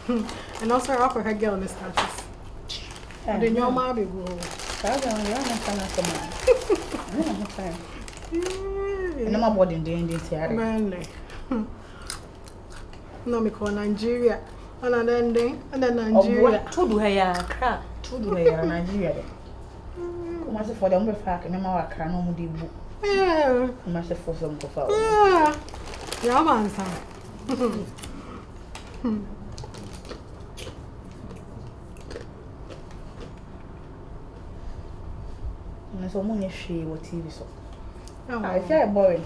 And also offer her girl in the status. And then your mom will go. That's the only one. And I'm about in the Indian theater. No, me call Nigeria. And then Nigeria. Two do hair, crap. Two do hair, Nigeria. Master for them, fact, and I'm a car no more book. Yeah. Master for some to follow. Yeah, man, son. And so many she or TV so. I feel boring.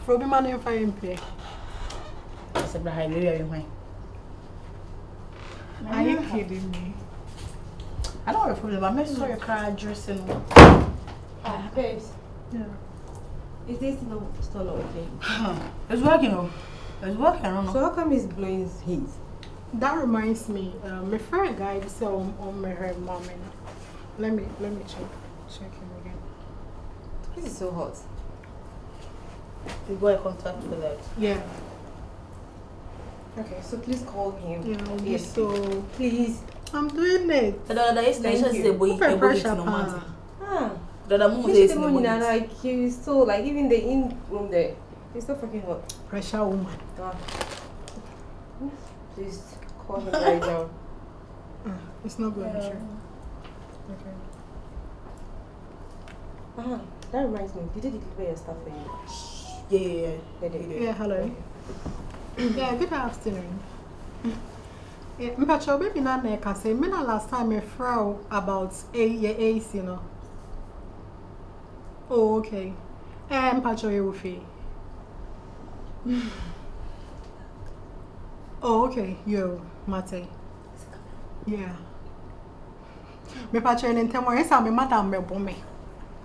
For be man in fine play. I said, I really am. Are you kidding me? I don't have a problem. I saw your car dressing. Babes. Yeah. Is this still not okay? It's working, though. It's working, I don't know. So how come he's blowing his heat? That reminds me, my friend guy said on my her mom. Let me check him again. This is so hot. You got a contact with that. Yeah. Okay, so please call him. Yeah. Yes. So Please. I'm doing it. The is Thank nice you. the boy Put pressure, no pa. matter. Ah. The moon You is should no know, like he's so like even the in room there. It's so fucking hot. Pressure woman. Ah. Please call him right now. It's not going to. Okay. That reminds me. Did they deliver your stuff for you? Yeah. Yeah, hello. Yeah, good afternoon. Yeah, Mpacho, baby, na can say, me na last time I frow about AC, you know. Oh, okay. Mpacho, you will Oh, okay. Yo, Mate. Yeah. Me Pacho, in Temo, yes, I'm a madam, me bome.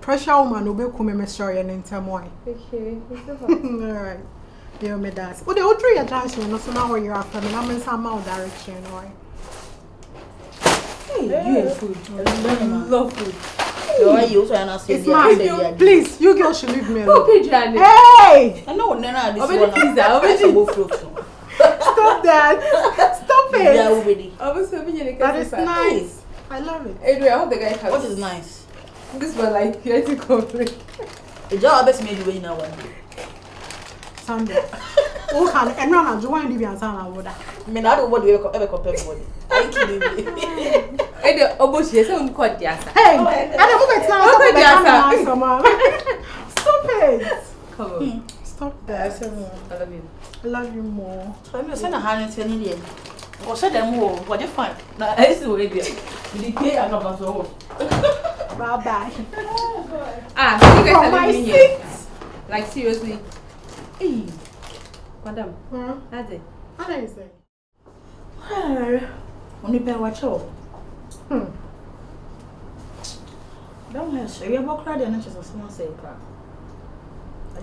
Pressure woman, obe kume me story in Temo. Okay. Alright. Yeah, me das. Oh, the old tree junction, no, so now where you're after me, I'm in some direction, right? Hey, you and food. I love food. So you also are not saying it's mine. Please, you girls should leave me alone. Hey! I know, Nana, this one. Stop that. Stop it. Yeah, already. I was hoping you That is nice. I love it. Anyway, I hope the guy comes. What is nice? This one, like, you have to complain. The job best made you win now one day. Sunday. Oh, can and run and join the Biansan would. I mean, I don't want to ever compare with it. Are you kidding me? And the Oboshi is on quite yasa. Hey, I don't know it's now. Stop it. Come on. Stop that. I love you. I love you more. So I'm sending a hand to any day. Or said them more. What you find? Now, I used to wait there. You pay and not so. Bye bye. Ah, you guys are my living here. Like, seriously. Hey, madam. That's it. What are you saying? Only pay watch out. Don't have sure you about credit and just a small say crap.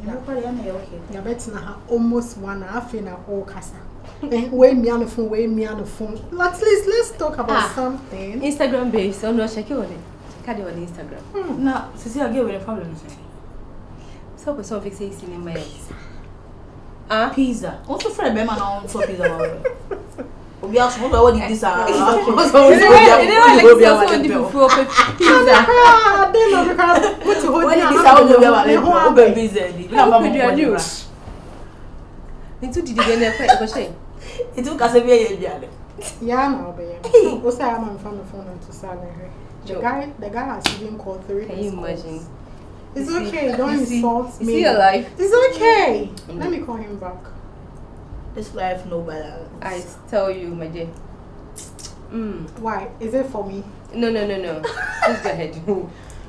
You know, okay. You're better almost 1 hour in a whole casa. Way me on the phone, way me on the phone. At least let's talk about something. Instagram based, so no check it on it. Check it on Instagram. Now, Sissy, I'll get with the problem. So, for some fixation in my pizza. Also, friend, man, on for pizza. We are supposed to what this pizza. Into did you get a shame? It took us a very yeah, no, baby. What's I am on the phone to salary. The guy has even called 3 Can you imagine? It's okay, don't insult me. Is he alive? It's okay. Let me call him back. This life, no balance. I tell you, my dear. Why? Is it for me? No. Just go ahead.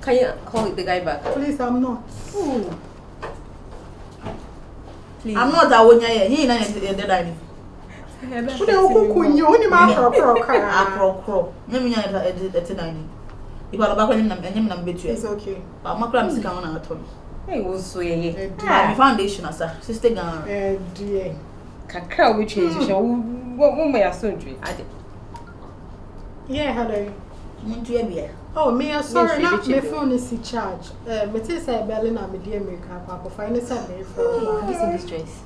Can you call the guy back? Please, I'm not. Please. I'm not a one year. He ain't the dining. Who the cook you? Only my crow. Let me at the dining. If I back when I'm number 2. It's okay. But my crabs come on at home. Hey, was so yeah. My foundation, sir. Sister Gan. Dear. Kakao which is what may I soon drink? Yeah, hello. Beer. Oh, me, sorry, not my phone is in charge. But it's a Berlin, I'm a dear makeup. I'll find it Sunday for this in distress.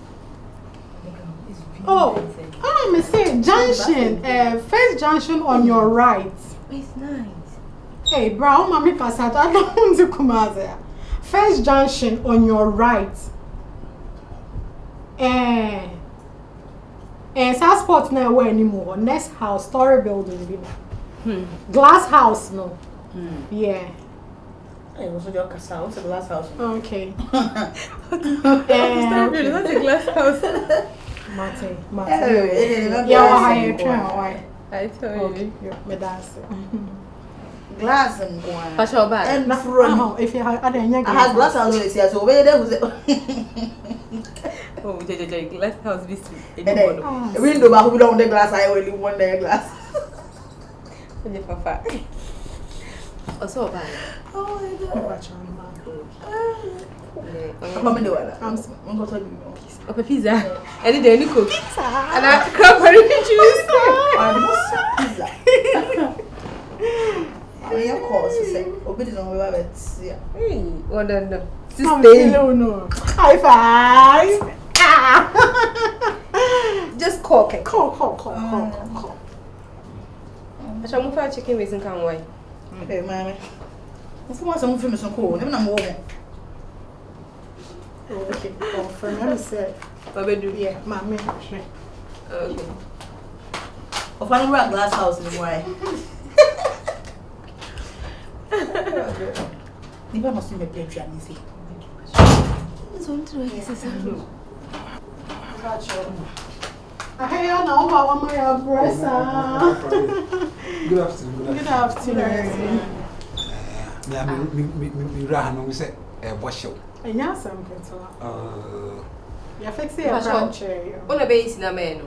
Oh, I'm say junction, first junction on your right. It's nice. Hey, bro, mommy pass out. I don't want to come out there. First junction on your right. And Southport no where anymore. Next house, story building. Glass house, no. Yeah. Hey, what's your casa? What's a glass house? Okay. That's a glass house. Mate. Yeah, higher train. Why? I told you. Me dance. Glass and one. What's your bag? And front. If you have, I didn't I had glass house here, so where there was it. Oh, glass house this And then window, but we don't want the glass. I only want the glass. Papa. Also bad. Oh my God. I'm Come in the weather. I'm going to tell you. Open pizza. And then you cook. And I cranberry juice. Pizza. I mean, of course, you say, obey the way it's yeah. Well done. no. High five. Just cook it. Call. I shall move for chicken with some can wine. Hey, mammy. If you want some famous and cool, never know. Okay. Oh, for me, say. Babedu. Yeah, mommy. Okay. Of one of glass house in the way. The people must be playing and easy. Hey, I know about my breast. Good afternoon. Good afternoon. Me rahan we say washow. And yes, I'm going to. You're fixing a branch. On a base in a man.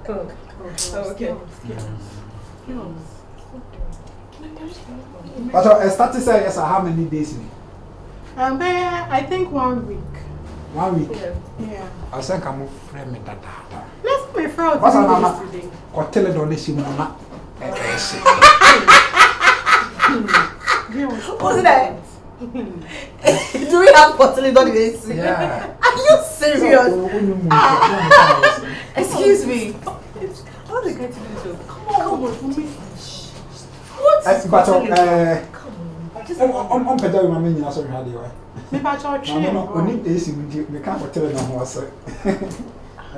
Okay. But I started saying yes, how many days? I think 1 week. 1 week. Yeah. I say come friend me that. Let's be proud What's to today. Ko tele do le simu na. What's that? Do we have bottle done this? Yeah. Are you serious? Excuse me. How they get to do so? Come on. What? But on pedal my mean so how dey why. Me ba cho try. No, oni dey simu di me kan ko tele na ho ase. E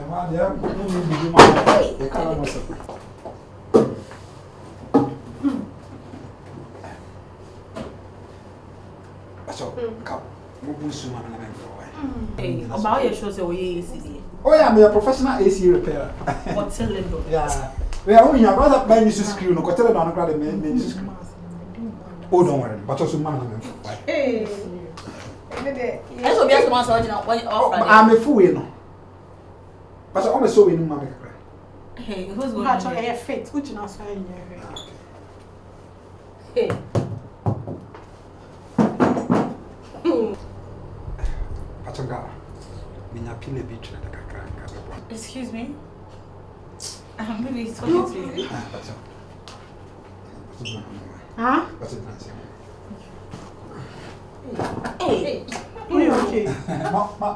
ma dey no bi ma e kan mo so. So, come. Hey, about your shows away yesterday. Oh yeah, I'm a professional AC repairer. What's a little? Yeah. We are only about that to screw no hotel on the main screw. Oh, don't worry, but also man. Hey. That's what we have to answer. I'm a fool, you know. But I'm always so in my Hey, who's going But I have faith, which is also in Hey. Excuse me? I'm really talking to you. Huh? Hey. We okay.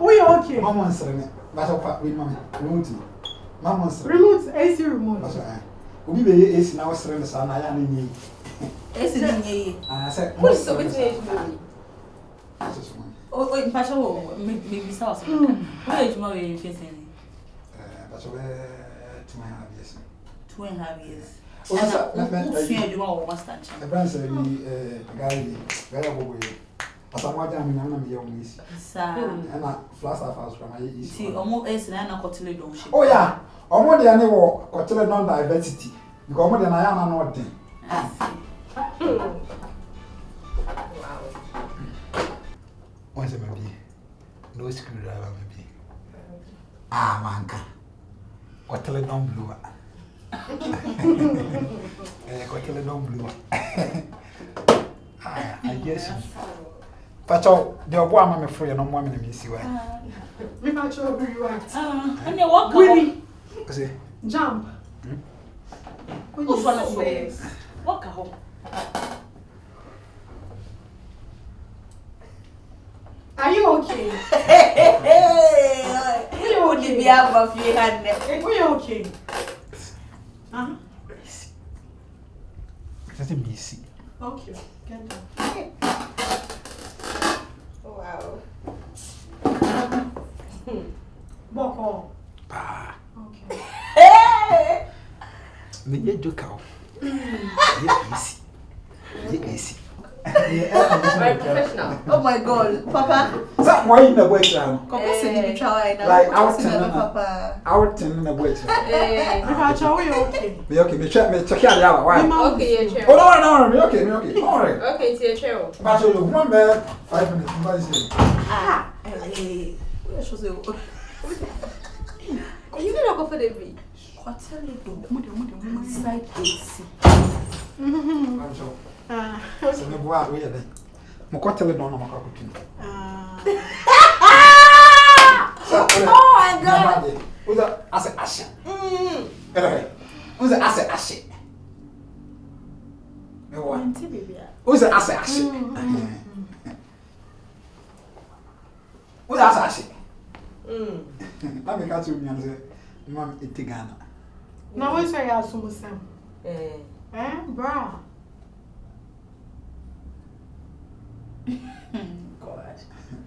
We okay. Mama answer me. But I'll with mommy. Mama answer. Remote, AC remote. That's right. Obi be AC na wasere me sa na ya na nyi. AC ni I said, What's so between Oh, in passion, maybe sauce. Where is my facing? That's where 2.5 years. 2.5 years. Oh, that's you want one stand. the brand say guy boy. As I'm watching na me young is. Sir. And na flash house from my is. See, almost AC na kotile don ship. Oh yeah. Omo de ane wo kotele non diversity. Because omo de na ya na no den. Once maybe no screwdriver maybe. Ah manka. Kotele non blue. Kotele non blue. I guess. Pacho, the obo ama me free no mo me na me si wa. Me ba cho be right. And you walk Willie. Say Jump. Who's one of those? Walk home. Are you okay? We would be out of your hand. Are you okay? That's a BC. Okay. Get down. Wow. Boko. Pa. Okay. Me ye joke out. Ye easy. Ye easy. Very professional. Oh my God, Papa. So why you na boy try? Like Papa. Our ten na boy try. Hey. Are you okay? Me okay, me check out yawa. Why? Okay, your chair. Oh no, me okay. All right. Okay, it's your chair. But you one man 5 minutes. What is it? You didn't go for the beat. Side AC. I'm sure. So me boa we there. Mo ko tele don na mo ka kutu. Oh my God. Uza ase ashe. Uza ase ashe. Me wa. Uza ase ashe. Uza ase ashe. Na me ka tu mi an say mam etigana. Now we say ya sumusem. Bra. God. I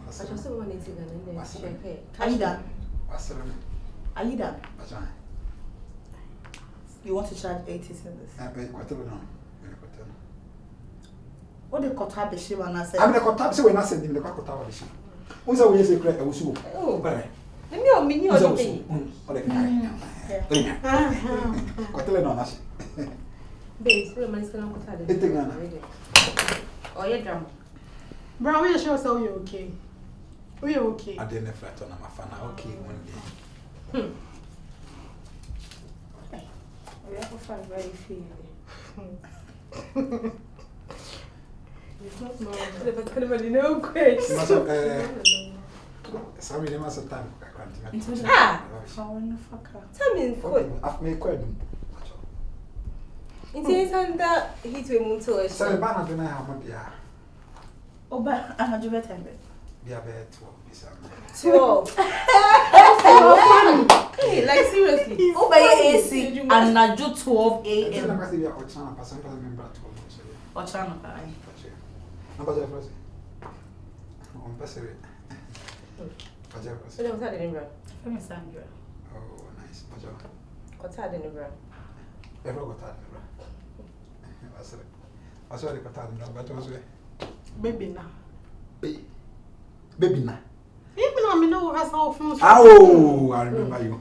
just don't want to see that in there. Are you done? Wasere. Are you done? Bajan. You want to charge 80 cents? Be ko tele don. What the kota be she wana say? I'm the contact say we na send him the kota wa shi. Uza we say credit e wusu. Oh. Bare. Let me on mini or the thing. Ole kai. Ko tele don na shi. Base, we're going to go to the Etigana. Oh, your drum. Bra, we sure so you okay? We okay? I didn't flat on my fan. Okay, one day. We have to find very feeling. It's not normal. But anybody know question. Sorry, there was a time. Ah! How in the fuck? Tell me, Okay, I've made quite a it's under heat we move to us. Sorry, Banner, do I have a beer? Oh, but I had you better. Be a bed 12. Hey, like seriously. Oh, by AC and not do 12 I'm a.m. going to be a Ochana, but sometimes I'm about 12. Or channel. Number 0 first. On Passere. So there was that in the From Sandra. Oh, nice. What's that in the room? Ever got that? I saw the Qatar, but also Baby now. baby na. Even though I know has how from. Oh, I remember you.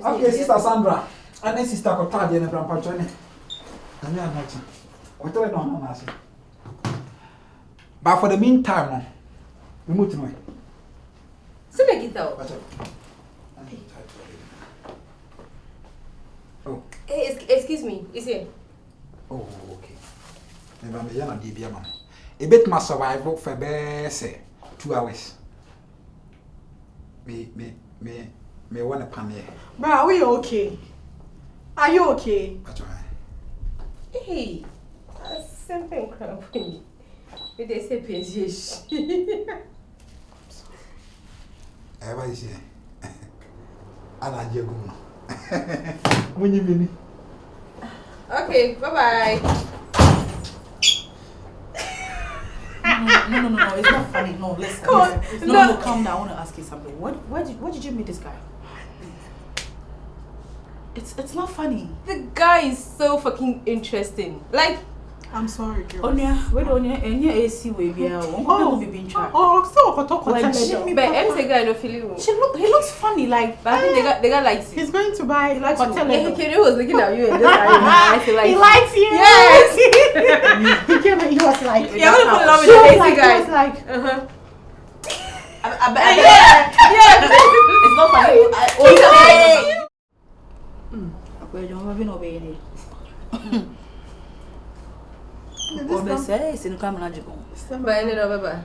Okay, Sister Sandra. And then Sister Qatar, the Grandpa Johnny. And you are not. What do I know? But for the meantime, we move to me. So make it out. Oh. Hey, excuse me. Is it? Oh, okay. Maybe I'm a DBA man. A bit my survival for say 2 hours. Me want a pan here. Bro, are we okay? Are you okay? That's right. Hey, that's something cramping. With they say PNG. Everybody say, Anna Jaguno. When you mean? Okay, bye-bye. No, it's not funny. No, listen. No, calm down. I want to ask you something. Why did you meet this guy? It's not funny. The guy is so fucking interesting. Like, I'm sorry, girl. Onya, where Onya? Any AC way be a one been tried. So talk When to Jimmy- but I'm saying I don't feel it. He looks funny. Like, But I think they got likes you. He's going to buy likes hotel. you. Yeah, he was looking at you and just I feel like He likes you. Yes. He came and he was like, You're gonna fall in love with She the was AC like, guy. He was like, Yeah. it's not funny. Where you have been obeying it? Say, it's in the camera. But I know, bye-bye.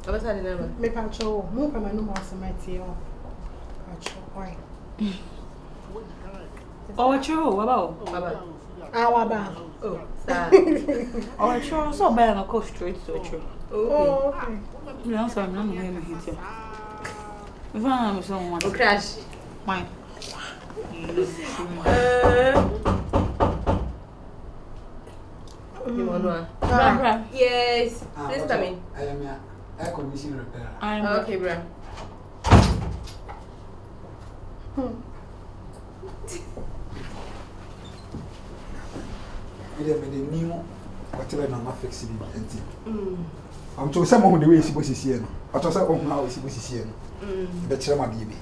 I was had another. me pacho, mo kama no mo samati o. Pacho, oi. Oh, true. What about? Bye-bye. Awa ba. Oh, sir. Oh, sure. So bad, I'll go straight to a tree. Okay. You know, so I'm not going to hit you. If I'm someone, Crash. mine. You want one? Yes. Please come in. I am air conditioning repair. I'm Okay, bro. We have made a new whatever I'm fixing it. I'm told someone the way she was here. I told her how she was here. Better my baby.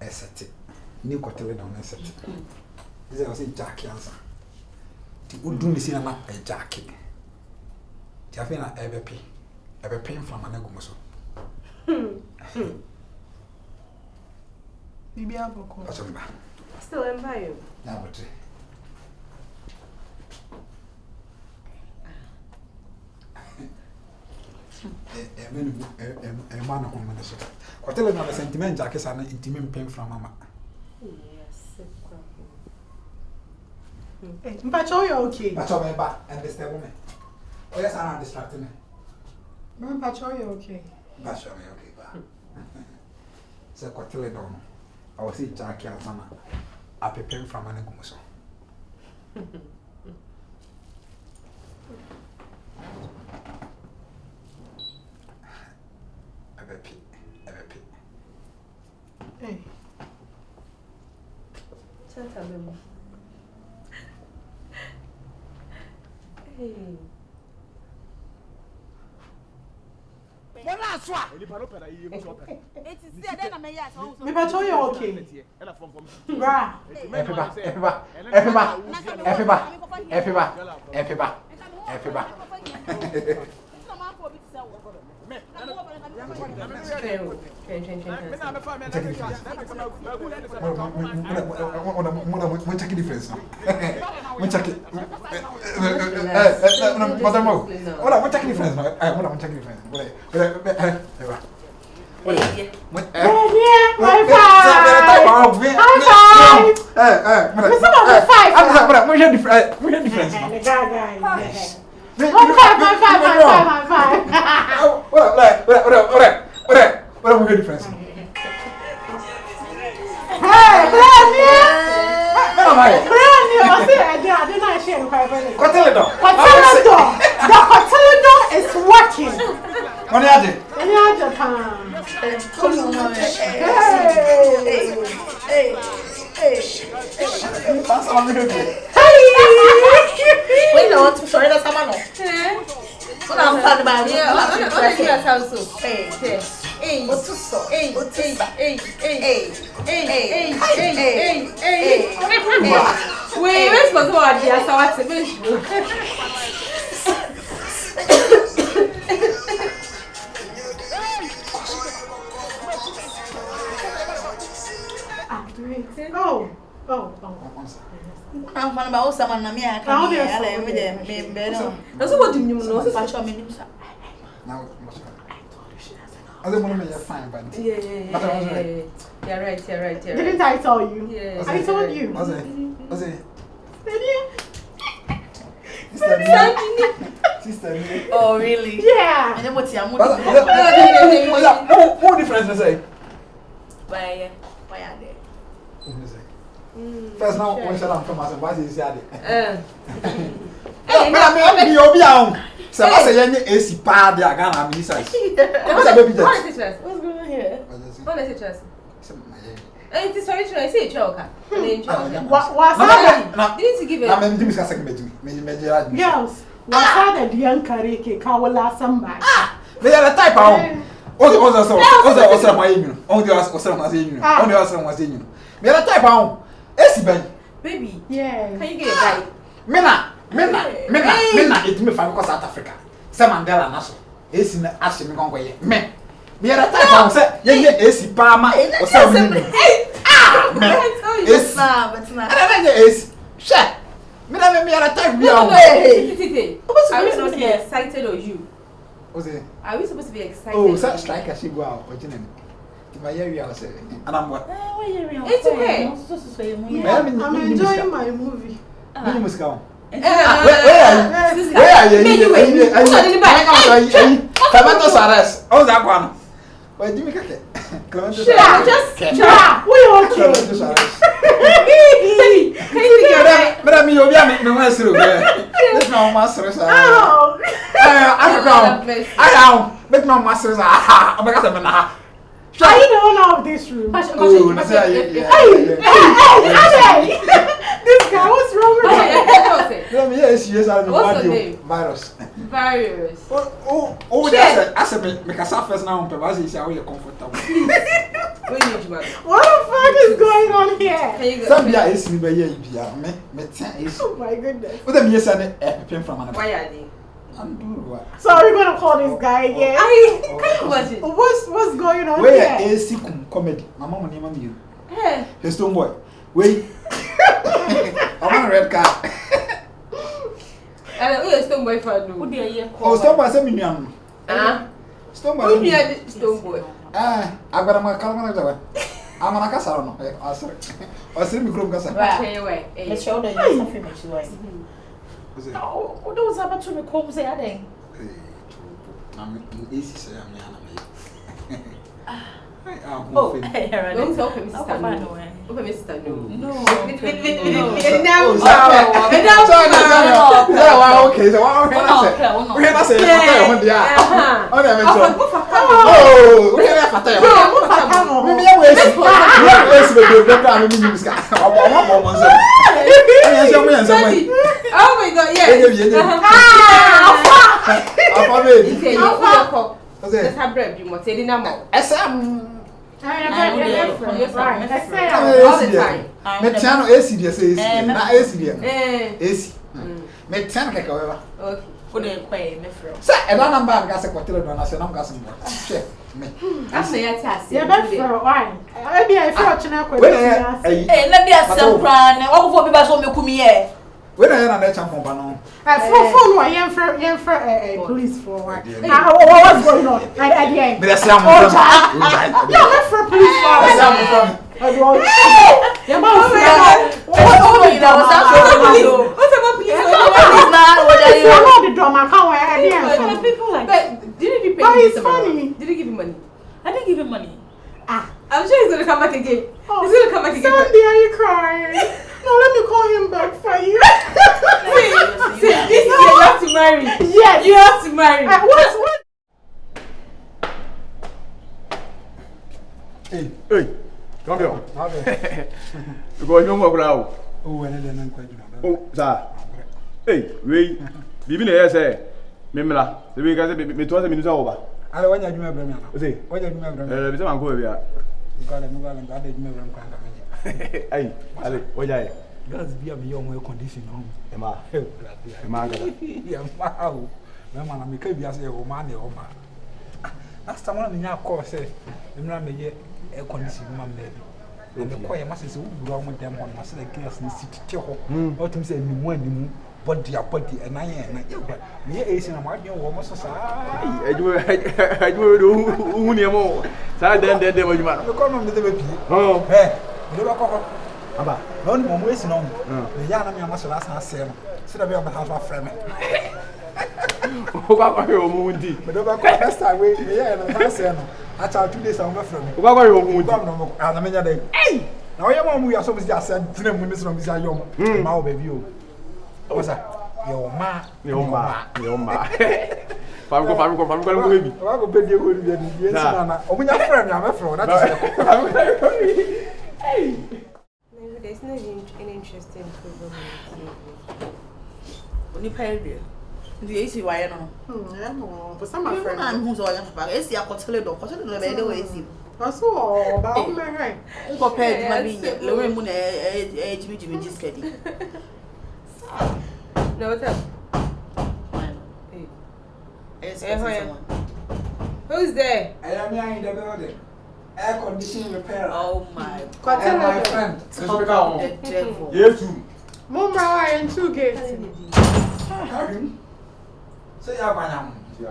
Set it. New cotton on a set. This was a jack answer. The wood do see a jacket. Tiafina ever pain from an agomoso. Bibi aboko. Still empire. Now, but a man of woman. Or tell another sentiment jackets and intimate pain from Mamma. Yes. But you're okay. But I'm back and this woman. Oh, yes, I'm distracted. But you're okay. But I'm okay. So, Cotillo, I was see Jackie and Sana. I prepare from an agomoso. Hey. Hey. Me but you're okay. Bra. Check the difference now. Check it. What check the difference now? What check the difference? Is working. What are you? Wait, I want to show you that someone. What I'm talking about? Yeah, what's so? Wait, where's my God? Yes, I want to finish. I'm fine about someone. I'm here. I'm here. That's what you know. Now, I don't want to make you fine, but yeah. You're right. Didn't I tell you? Yeah. I told you. Was it? Sister. oh, really? Yeah. And then what's your What difference is it? Why are they? First now, when shall I come as a body is yard? So I say, AC pad, the Agana, Miss. What's going on here? What is it? It is very true. I see a choker. Didn't give it? I'm going to give a second bedroom. Girls, what's that? The young Kariki, Kawala, somebody. They are a type of. Also, my email. Only us was in. They are a type of. AC baby. Yeah. Can you get a guy? Mena, it's me from South Africa. Some Mandela Nassau. AC Ashim Gongway. Me. Me are a type of say, AC Palma or something. It's not, but not. I don't know, AC. Shut. Me are a type of. I was supposed to be excited or you? Was it? Are we supposed to be excited? Oh, such like a she go out, originally. My area was and I'm what? It's okay. I'm enjoying my movie. You must go. Where Where are you? Clementos arrest. Oh, that one. Where do you make it? Clementos just we okay. Clementos arrest. But I mean, you'll be a master. There's no masters. I am. Make no masters. Ah, my God, are you the owner of this room? Oh, that's hey, this guy, what's wrong with him? Let me yes, I know. What's the name? Virus. That's a make a surface now. But as you say, you're comfortable. What the fuck is going on here? Somebody is me by me. Oh my goodness. What the yes, I pen from an. Why are they? So are we gonna call this guy again? What's going on Where here? is comedy? My mom name you. Hey. Hey, stone boy. Wait. I'm on a red card. And who is stone boy for you? Oh, stone boy, send me young. Stone boy. Who is stone boy? I've got my calendar. I'm on a castle. Oh, sorry. Or send me group castle. Right. Let's show them something makes you right. No, those are about to be cold, say, I think. I'm easy, say, I'm Oh, don't tell him, sister. No. Okay, so what can I say? Oh my God, yes. Let's have bread. You must say the number. All the time. Metano AC, na AC. Metano kaka wewa. Okay. Say, I don't number gas a quarter of national gas and what? Me. That's the task. Yeah, but for why? I be a fortunate question. Hey, let me ask some plan. What for people so me come here? When I am a champion, no. Phone why you for police for why? What's going on? At the end. But that's some yeah, for police for yeah, funny. Did you give him money? I didn't give him money. I'm sure he's gonna come back again. He's gonna come back again. Sandy, are you crying? No, let me call him back for you. See, this year you have to marry. Yes, you have to marry. What? Hey, come here. Because you more grow. Oh, and then I'm oh, sir. Hey, wait. Bibi na say, memela. The way guys me to say me no over. I want you to remember me. Say, what you remember? Be say man go bia. God, I'm going to remember me. Hey, ale, oya. Gas be am your more condition home. Emma. Emma gada. Yeah, wow. My man, make be as a woman or man. Last time when I call say, I'm not me air condition man baby. And the choir must say, wrong with them on my side, gas and sit to what him say, me one body a body and I am. Me is in a margin almost as I do who near more. Sad then there was man. You come on with the baby. Oh, hey, you don't call about no one wasting on the young must last night. Sit up your house, my friend. But over next time, we I tell 2 days. I'm from me. Hey, now your mom, we are so busy. I said, 3 minutes from this young my baby. What's that? Your ma. I'm baby. I will pay you. Yes, I'm friend. I'm a friend. Hey. There's no interesting program. Only pay the AC wire no. But some of my friends who's all young back. AC I got tell you don't know by the way AC. So about my right. Compared to me, Lorraine Moon Jimmy just steady. No, what's up? Who's there? I am here in the building. Air conditioning repair. Oh my God. And my friend. Yes, Mumra and 2 gates. Say, I Good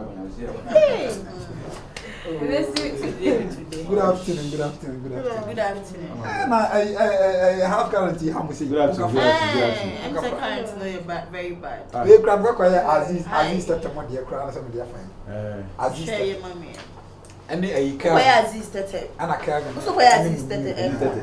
afternoon. And I have guarantee how much Good afternoon. I'm so kind to know you're very bad. we grab Aziz that one dear crown some dear fine. Aziz Share your mommy. and a car Where Aziz Tete? and a car. So where Aziz Tete?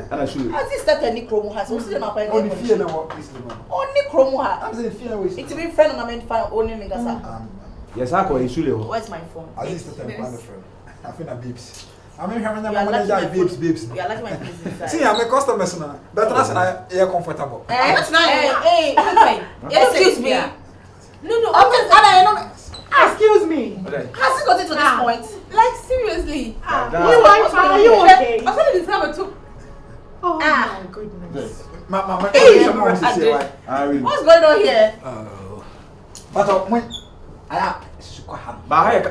And I should. Aziz Tete ni Chrome has. So see my Only fear no what is the one. Only Chrome has. I'm saying fear was. It's been friend on my fan only nigga. Yes, I call you. Where's my phone? Aziz that one friend. I feel a babes. I mean, how You many are lucky my babes. You are lucky my phone is inside. See, I'm a customer now. But that's not comfortable. That's not. Hey, excuse me. No. Excuse me. Has it gotten to this point? Like seriously. You are you okay? I thought this time too. Oh my goodness. Mama, What's going on here? but when I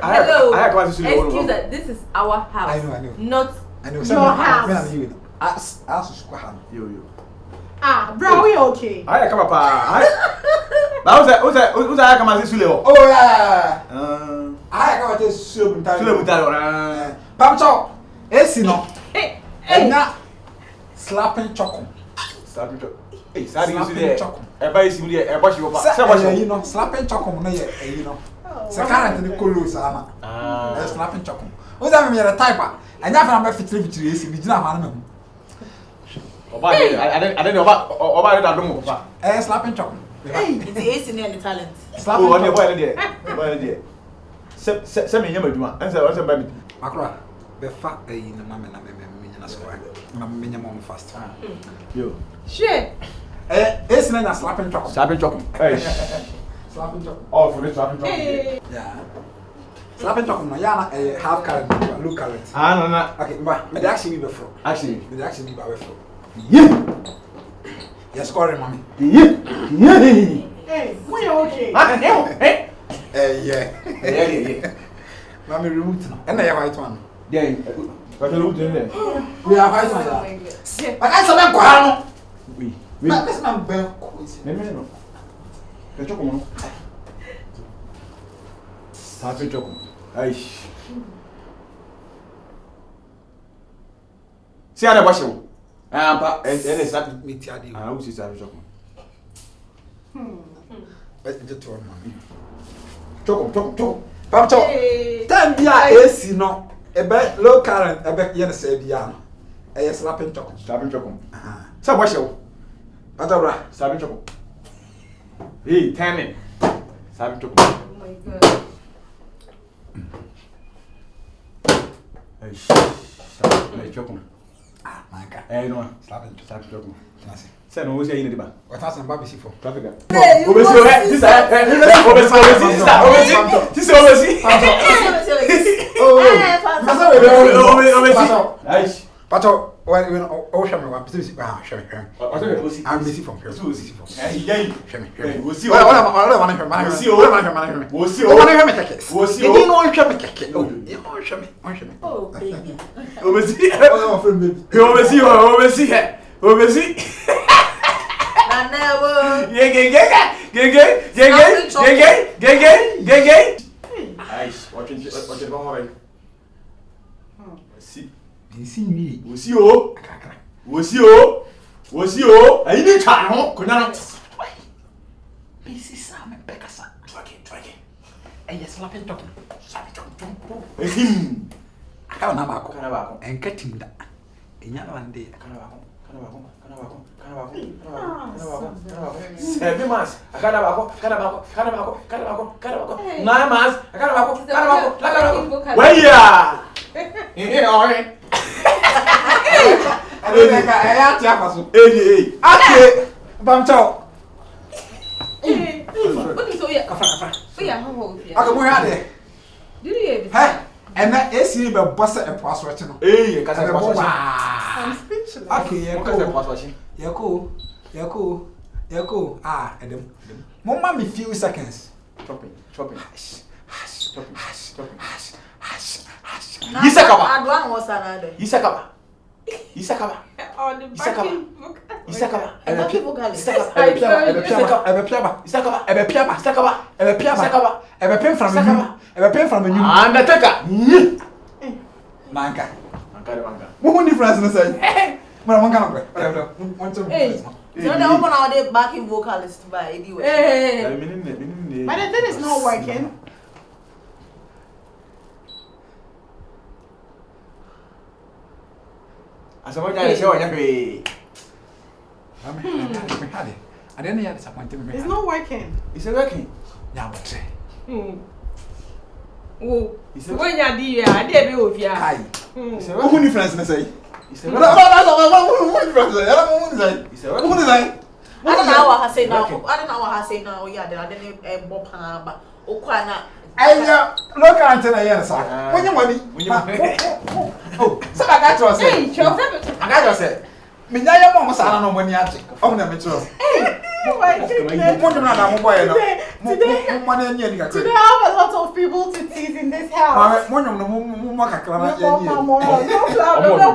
Hello. I come to Excuse that. This is our house. I know. Not I know Your house. Bro, we okay? I come up. Who's I come as Sule? Oh yeah. I come to soup. Sule Butalo. Pamcho. No. hey. Na slapping chocolate. Slapping chocolate. Hey, sorry, you see there. Everybody see there. Everybody you know, slapping chocolate no you know. Se current ni close ama. Slapping chocolate. Who's that me the type? And that na fit esi bi gina ma na mu. I don't know about that room. Slapping chocolate. Hey, it's the ace in the talent. Slapping chocolate. Boy there. Se me nyama duma. Ansa what's about me? Makura. Be fa na mama na me na square. Na me nyama on fast. Yo. Shit. Ace na slapping chocolate. Slapping chocolate. Hey. Slapping chocolate. Oh, for this slapping chocolate. Hey. Yeah. Slapping chocolate no ya na half carrot, look carrot. No. Okay, but me actually be before. Actually. Me actually be before. Yeah. Yes, score mommy. Yeah. Hey, we okay? Hey. Yeah. Mommy remove now. And I white one. Yeah. What you doing there? We are white one. But I saw them go hano. Oui. But this man ben quiz. No. The chocolate. Slapping chocolate. Aish. See how they wash you. And it's that Me tia di. I will see slapping chocolate. But just one man. Chocolate. Pamcho. Time bia AC no. Ebe low current ebe ye na say bia no. Slapping chocolate. Slapping chocolate. So wash you. Patabra. Slapping chocolate. Hey, timing. Slapping chocolate. Oh my god. Hey, chocolate. My God. Eh, no. Slapping chocolate. That's it. Say no, we say you need the What has some baby for? traffic. Hey, you Obesi, must this see Nice. Pato, when oh show me one specific show me. I'm busy from here. Show me. We'll see. What Oh, baby. Seven months. I got about 9 months. I got about where you are? Hey, all right. Okay, Bamcho. Hey. What is so yeah? We are how I go where there. Did you hear? Hey, and that AC be boss a password no. Hey, cause I'm speechless. Okay, Yako. Edem. Mama me few seconds. Chopping. Isakaba. On the backing book. Ebe pay from you. Undertaker. Manka. Manka. What difference no say? But one kind of want to. Hey. So the open out the backing vocalist by anyway. Hey. But the thing is not working. Asama jare se wanya pe. I didn't hear disappointed me. It's not working. Is it working? Yeah, but say. Oh. When you do ya, dey be ofia. Kai. Is it What working? difference no say? Is it No, working? what difference? I don't want to say. Is it What working? is that? I don't know what I say now. Okay. I don't know what I say now. Yeah, I didn't bop but okwana. Aya, look at the answer. When you money. When you Oh, so I got to say. Hey, chop. I got to say. Me na ya mama sa na no money ati. O na me tro. Oh my goodness. Mo na na mo boy no. Today, Mo money anya ni ka today I have a lot of people to tease in this house. Mo nyom no mo kakra na No ya ni.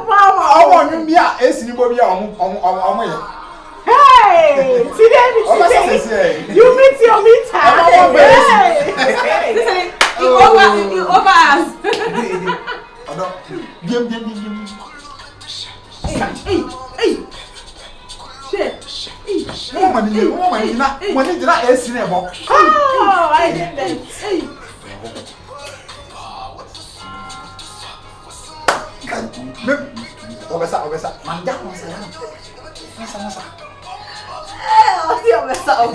problem. Omo nyum bia esini bo bia omo ye. Hey, today, you meet your meter. Hey. Listen, you over us. Odo. Biem. Hey. Shit. Mo mani na money dina esini e bo. Oh, I did that. Hey. Obesa. Manja mo sa yan. Masa. Oh, see, I'm sorry,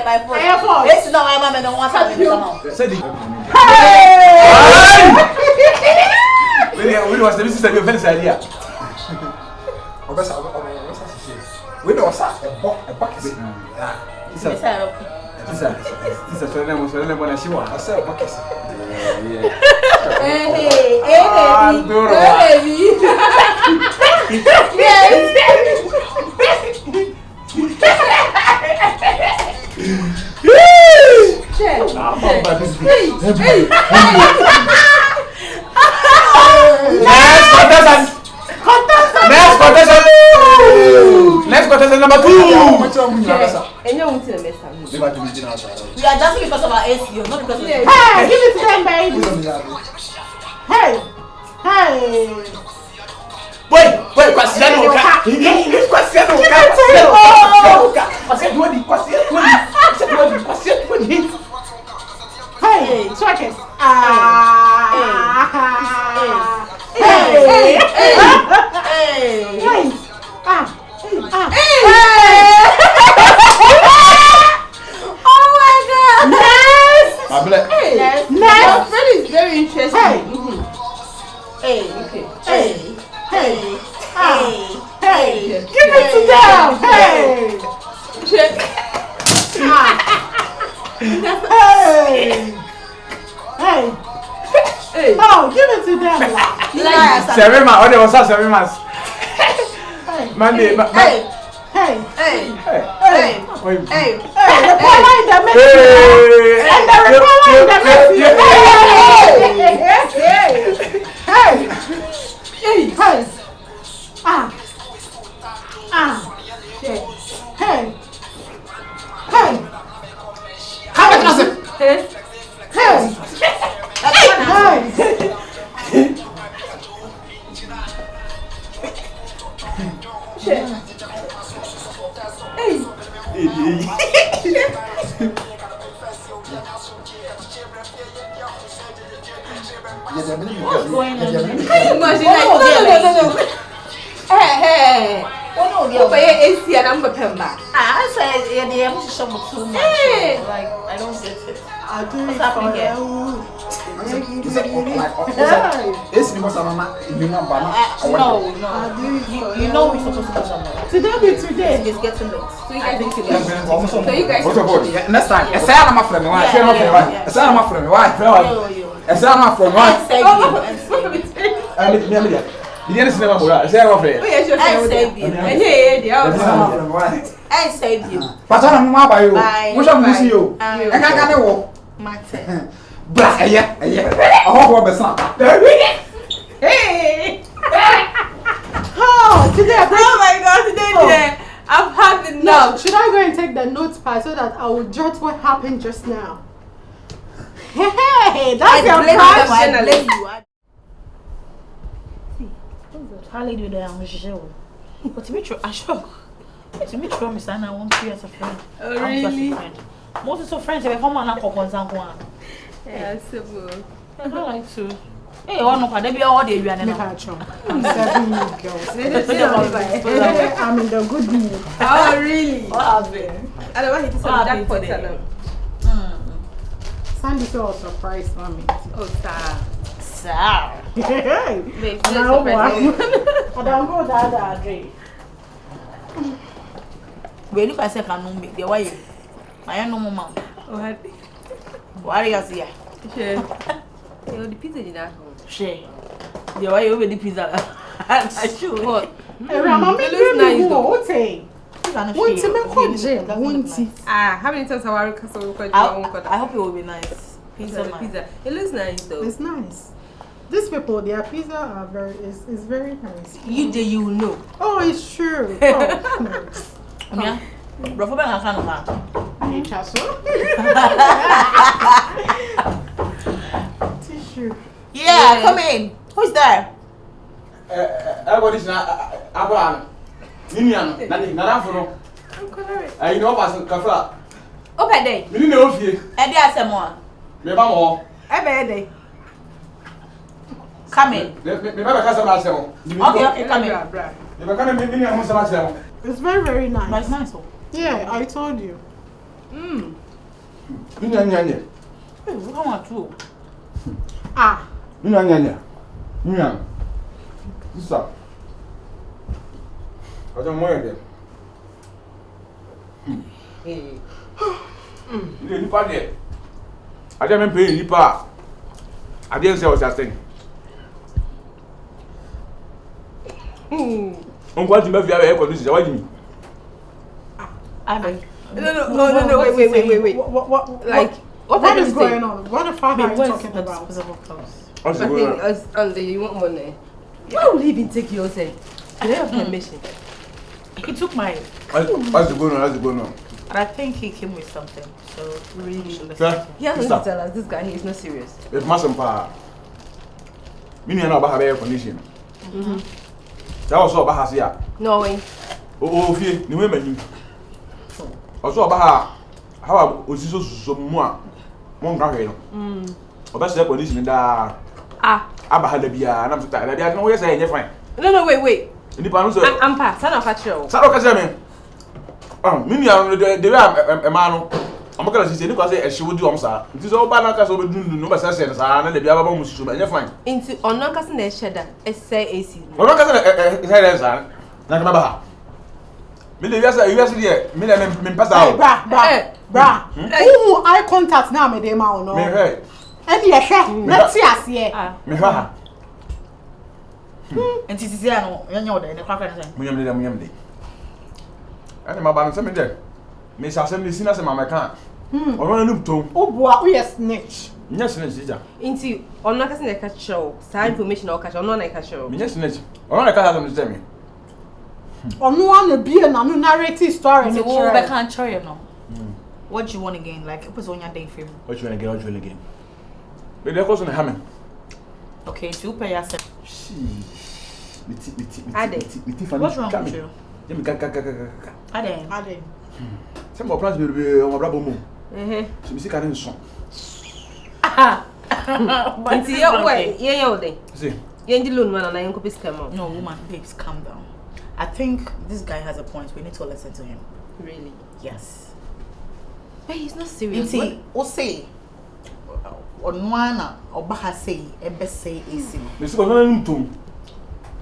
my phone. Hey, phone. It's not my mom and don't want to Say the. Hey! We was the sister of Venice idea. Obesa sisi. We no sa e bo kesi. Sister, so let me see what. Asa e bo kesi. Hey, baby. Next contestant number 2. And you won't tell me something. We are dancing because of our SEO, not because of Hey, give it to them, baby. Hey. Wait, Quasiano. Hey, check it. Oh my God. Next. Your friend is very interesting. Give it to them. Hey. Hey. Oh, give it to them. 7 months. Oh, there was 7 months. Monday. Hey. The power in the mix. And the power in the mix. Hey. What's going on? No. Hey. Oh no, Opa ye AC and I'm pemba. I said yeah, they have to show me too much. Hey. Like I don't get it. What's happening here? No. You know we're supposed to go somewhere. Today. It's getting late. So you I guys think So you guys Next time, I say I'm a friend. Why? I say I'm a friend. Why? I say I'm a friend. Why? You didn't see them. I say I'm a friend. Oh yes, your friend. And yeah. I saved you. But I'm not by you. Bye. Which I'm missing you. I can't go. Martin. Blah, yeah. I hope we're better. Hey. Oh, today. Oh my God, today I've had enough. Now, should I go and take the notepad so that I will jot what happened just now? Hey, that's your crush. I blame you. How lady with the show? But to me, I shock. To me, Miss Anna won't be as a friend. Oh, really? Most of friends have come on a couple of Yeah, simple. I don't like to. Hey, one of them be all day. You are I'm 7 girls. I'm in the good mood. Oh, really? What happened? I don't want you to say jackpot today. Sandy so surprised mommy. Oh, sir. Hey. Babe, Now let's what? surprise I don't go that Dre. We look at second me. The way I am no mom. Oh, happy. Why are you here? Sure. The pizza did not hold. Share. The way you the pizza. I should. What? Hey, Mama, It looks nice though. What's it? Won't you make one gym? Won't you? Ah, how many times have I recorded? I hope it will be nice. Pizza. It looks nice though. It's nice. These people, their pizza are is very nice. You know. Oh, it's true. Oh, Yeah. Bro, I can't tissue. Yeah, come in. Who's there? Everybody's not. Ninian, Nana for I'm coloring. I know what's Kafla. Open day. You know if you, Eddie has someone. me mama, Open day. Come in. me never has a myself. Okay, come in. You were coming to me and myself. It's very nice. But it's nice. Yeah, I told you. Ninian, Come on, too. Ah, Ninian. Stop. I don't want it. You part there. I didn't pay you part. I didn't say what I think. I'm going to make you have air conditioner. Why do you? I mean, No, wait. What? Like, What is going on? What the fuck are you where's talking the about? disposable clothes? What's I the think going on? us you want money. Why would he even take yours? Do they have permission? He took mine. What's the going on? And I think he came with something. So, really, Sir, He hasn't to tell us this guy is not serious. if Massam Pa, me and about air conditioner. That was all about here. No way. Oh, fear, the women. Also about how I was so more. One guy. About air conditioner that Abba had a beer, and I'm so tired. I don't know where you're fine. No, wait. In the panel, I'm past. Son of a show. Sarah, Mini, the way I'm a man. I'm going to say, because I should do, sir. It is all Banaka over doing no assessments, and the other one should be fine. Into on non cousin cheddar, AC. I'm not going to say, sir. Not Millie, yes, me pass out. Bra. Who eye contact now, me dem out no. Me hey. And let's see us here. Me ha. And this is here, no, you're not there. Munyam. And my balance me there. Me say say me sin as my can. Or no tom. Oh boy, we are snitch. Yes, snitch. Into on non cousin catch show. Side information or catch on non catch show. Me yes snitch. Or no can tell me. Or no one be na no narrative story. So, we can't try you now. What do you want again? Like, it was on your day film. What you want again? But there goes on hammer. Okay, so you pay yourself. What's wrong with you? Ade. Some more plans will be on my brother moon. So we see can song. Into your way, yeah, day. See. You ain't the loan man and I ain't copy scam. No, woman, babes, calm down. I think this guy has a point. We need to listen to him. Really? Yes. But he's not serious. See, o say, on one or Baha say, a best say AC. Mr. Conan Tum.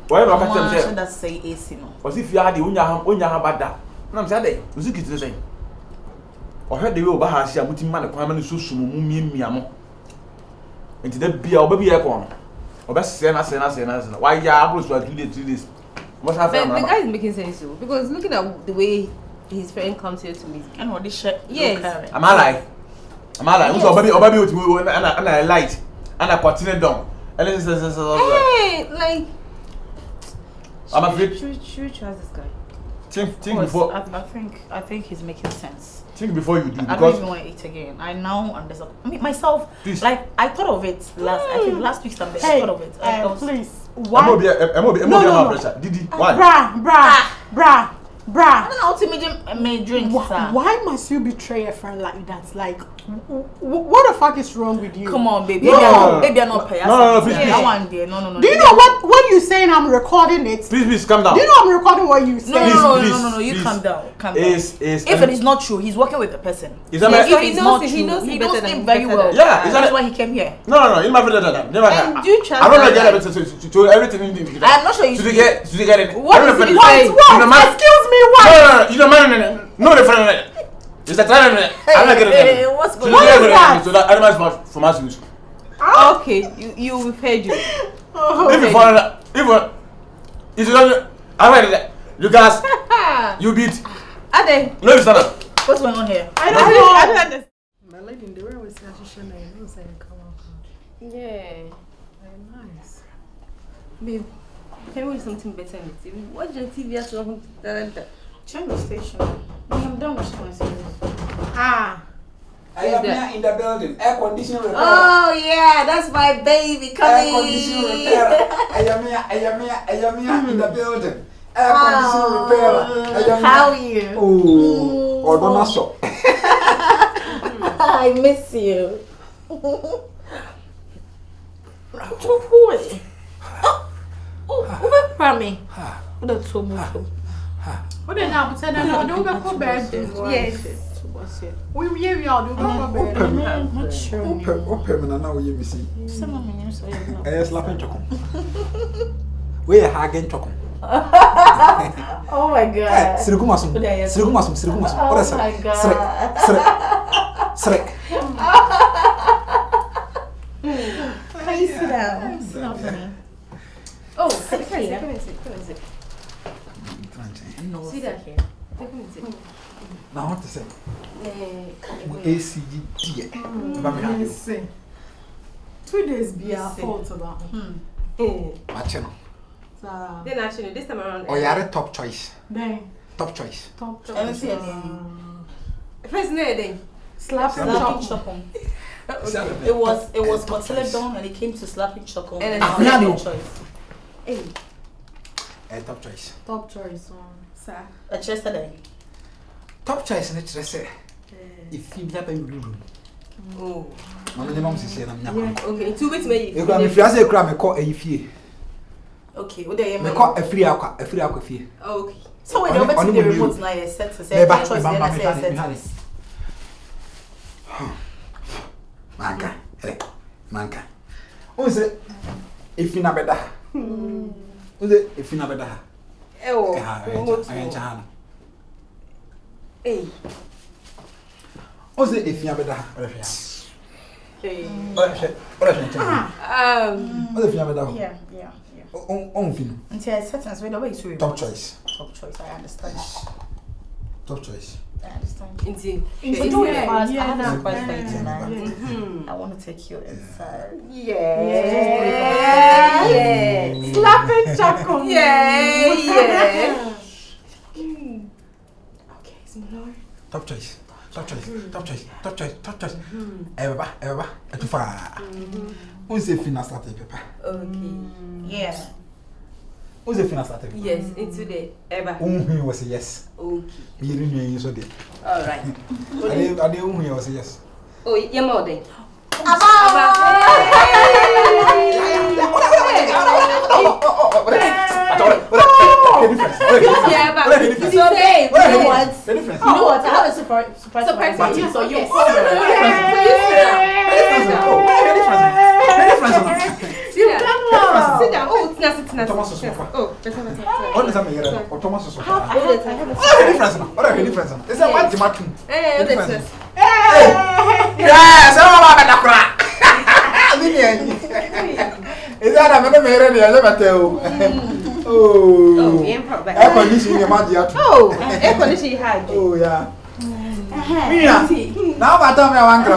Why not catch Should them? that say AC no? As if you had the Unya Bada. And I'm saying, was it the same? Or heard the way Bahasia putting man a crime so soon, Miamo. And to that be our baby aircon. Or best send us. Why ya was like 2 days? What's But the happening? guy is making sense too. Because looking at the way his friend comes here to meet. And what this shirt? Yes. Am I like? Who's our baby with me and I light and I continue down. And this is Hey, like. I'm afraid. Should we trust this guy? Think before. I think he's making sense. Think before you do, because I don't even want to eat again. I now understand. I mean, myself, please. like I thought of it last. I think last week Sunday. I thought of it. Please. Why? No. Pressure. Didi, why? Bruh. I don't know how to make drink. Why must you betray a friend like that? Like, what the fuck is wrong with you? Come on, baby. No. Baby, I'm not paying. No, please. That one there. No. Do you know what you saying? I'm recording it. Please, calm down. Do you know I'm recording what you say? No. You calm down. If it is not true, he's working with a person. He knows him very well. Yeah, that's why he came here. No. You never did that. Never. And do you trust? I don't know get to everything. I'm not sure you. To get. What is it? Excuse me, what? No. You don't mind. No, the friend. It's a time. I'm not getting it. What's going on? What is that? So that animals from us use. Okay, you we've heard you. If you follow that, if you don't, I read that. You guys, you beat. Ade. No, you stand up. What's going on here? I don't understand. My lady, the way we say I'm saying, come on. Yeah. Very nice. Babe, can we watch something better on the TV? Watch your TV as well. Change the station. I'm done with my series. I am here in the building. Air conditioning repair. Oh yeah, that's my baby coming. Air conditioning repair. I am here in the building. Air conditioning repair. How are you? Oh, Donald shop. I miss you. Prami. What did I say? No, don't go for bed. Yes. We all do go for bed. I'm not sure. Open now you miss. Some of my names are not. Slapping chocolate. We are hagging chocolate. Oh my god. Sirigumasum. Oh my god. Srek. Can you sit down? Sit down for me. Oh, come and sit. No, sit down here. Come and sit. Now what to say? ACG. Yes. 2 days be our fault about. Matching. Then actually, this time around. Oh, you're a top choice. Then. Top choice. First name. Slapping chocolate. It was Coteledon and it came to slapping chocolate. And then choice. Top choice. Top choice. Sir. Yesterday. Top choice in it, say. If you never do. Oh. Mamma, mom is here. Okay, 2 weeks maybe. You can if you say cram, call a fee. Okay, what they me call a free aqua fee. Okay. So when you bet the remote now, you set to say choice, then I say Manka. Who is it? If you na better. Who is it? If you na better. Oh, hey. Who is it? If you na better. Hey. What's if you na better? Yeah. Fin. Until I set as well, the way it's top choice. Top choice, I understand. Top choice. I understand. Indeed. So do it fast. I have a surprise for you tonight. I want to take you inside. Yeah. Slapping chocolate. Yeah. Okay, it's more. Top choice. Eva. Too far. Who's the finna start paper? Okay. Yeah. Who's the finna start? Yes, into the Eva. Was a yes. Okay. You didn't use it. All right. I didn't was a yes. Oh, you're more than. You know what? I have a surprise for you. So you Sit down. Oh, Thomas is oh, what is that? Thomas is I have a difference. What are the difference? Is that what tomato? Yes, I'm about to cry. Is that another mirror? I never tell. Oh, air conditioning your magic. Oh, air conditioning had. Oh, yeah. Now, I tell me, I want to.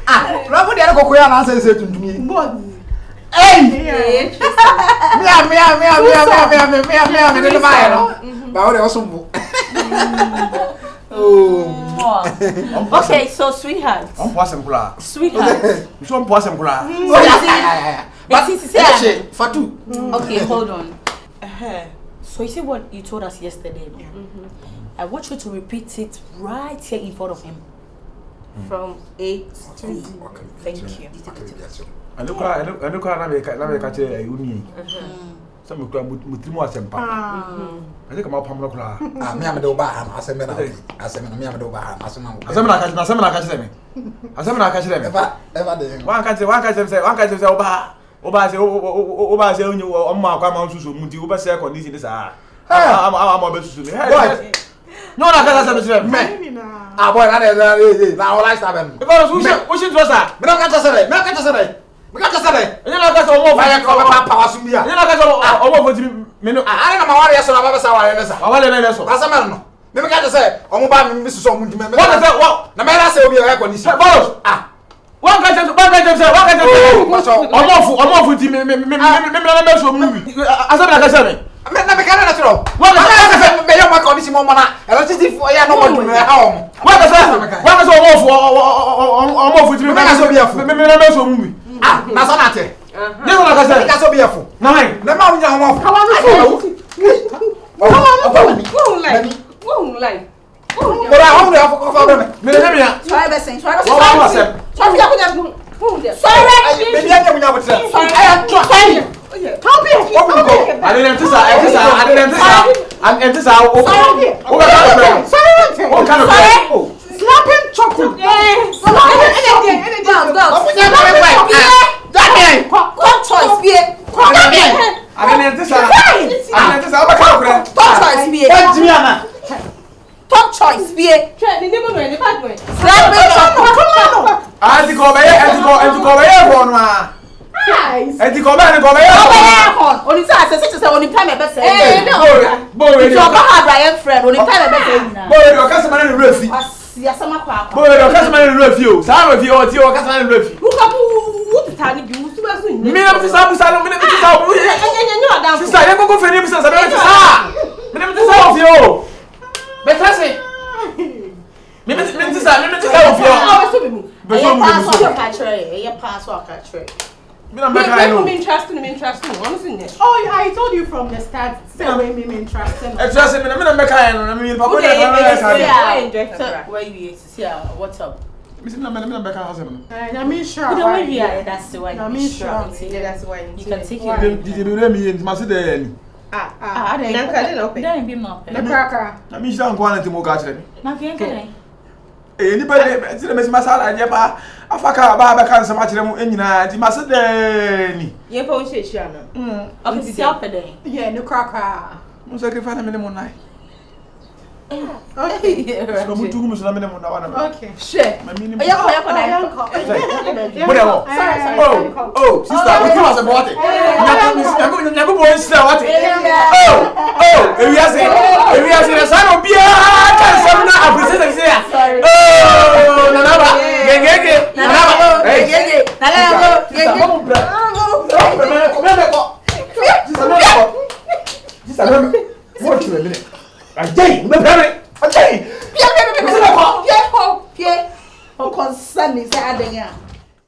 Ah, Rabu, the other Kokoya answer said to me. Hey! Okay, so sweetheart. Sweetheart. Fatu. Okay, hold on. So you see what you told us yesterday? I want you to repeat it right here in front of him. From A to Z. Thank you. I look at uni. Some of them mutrimu asempa. I think I'm up from Lokla. Me am do ba am asem na me am do ba am asem na catch them. One catch them say oba say onyu omma akwa ma susu muti oba say condition this ah. I'm oba susu me. No na catch them me. Ah boy na na all I stab them. Because we should trust her. Me no catch say. You know that's all I call power sumbia. You know that's all over me no. I don't know what yes na ba sa wa yes. Awale na so. Asa me no. Me catch say omo ba me susu omo di me. What is that? What? Na me na say obi e condition. Boss. One catch them say. Omo fu di me na so mu wi. Asa me catch me. Me na me kana na tro. What catch say me yo ma condition mo na. Electricity for ya no mo di me ha o. What say omo fu di me na so bi afu. Me na so mu wi. Na so na te. Ni so na ka say. Me ka so bi afu. Na mai. Na ma unya ho afu. Kawa no so. Won't lie. But I hold afu ko fa me. Me na me ya. Sorry, Bessie. Sorry. Sorry, I couldn't go. Me dia nya munya botre. I am trying. Come here. I didn't this what kind of Slapping chocolate. Top choice, beer. Top choice, beer. Oh, I told you from the start. Say me interested. What's up? I mean, sure. That's the way. That's why You can take it. Don't be more. The cracker. Anybody, masala, Yapa, Afaka, Baba can some much in Macedonia. Your phone shit, Shana. Okay, see up a day. Yeah, the cracker. No sacrifice a minimum night. Okay. Okay. Shit. My minimum. Oh, sister, we was about it. Never boy, sister, what it? Oh, if we are saying a son of beer, I present here. Oh, concern is